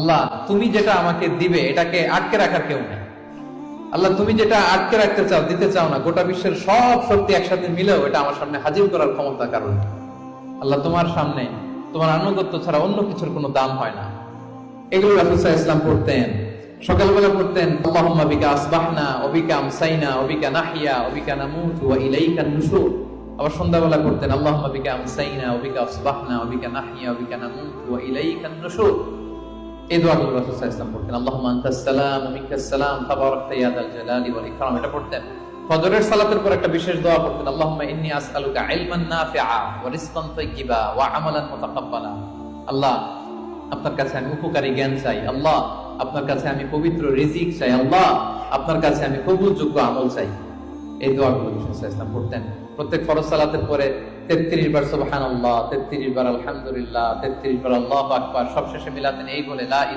আল্লাহ তুমি যেটা আমাকে দিবে এটাকে আটকে রাখার কেউ নেই। আল্লাহ তুমি যেটা আটকে রাখতে চাও, দিতে চাও না, গোটা বিশ্বের সব শক্তি একসাথে মিলেও এটা আমার সামনে হাজির করার ক্ষমতা কারণ। আল্লাহ তোমার সামনে তোমার আনুগত্য ছাড়া অন্য কিছুর কোনো দাম হয় না। এগুলো রাসূল সাল্লাল্লাহু আলাইহি ওয়াসাল্লাম পড়তেন, সকালবেলা পড়তেন আল্লাহুম্মা বিকা আসবাহনা ওয়া বিকা আমসাইনা ওয়া বিকা নাহইয়া ওয়া বিকা নামুতু ওয়া ইলাইকান নুশুর। আবার সন্ধ্যাবেলা পড়তেন আল্লাহুম্মা বিকা আমসাইনা ওয়া বিকা আসবাহনা ওয়া বিকা নাহইয়া ওয়া বিকা নামুতু ওয়া ইলাইকান নুশুর। এই দোয়াগুলো রাসূল সাল্লাল্লাহু আলাইহি ওয়াসাল্লাম পড়তেন। আল্লাহুম্মা আনতাস সালাম ওয়া মিনকাস সালাম তাবারাকতা ইয়া যাল জালালি ওয়াল ইকরাম। এটা পড়তেন। ফজরের সালাতের পর একটা বিশেষ দোয়া পড়তেন আল্লাহুম্মা ইন্নী আসআলুকা ইলমান নাফিআ ওয়া রিজকান তাইয়্যিবা ওয়া আমালান মুতাকাব্বালা। আল্লাহ আপনার কাছে আমি উপকারী জ্ঞান চাই, আল্লাহ আপনার কাছে আমি পবিত্র রিজিক চাই, আল্লাহ আপনার কাছে আমি কবুলযোগ্য আমল চাই। এই দোয়াগুলো রাসূল সাল্লাল্লাহু আলাইহি ওয়াসাল্লাম পড়তেন। প্রত্যেক ফরজ সালাতের পরে 33 বার সুবহানাল্লাহ, 33 বার আলহামদুলিল্লাহ, 33 বার আল্লাহু আকবার, সবশেষে মিলাতেন এই বলে লা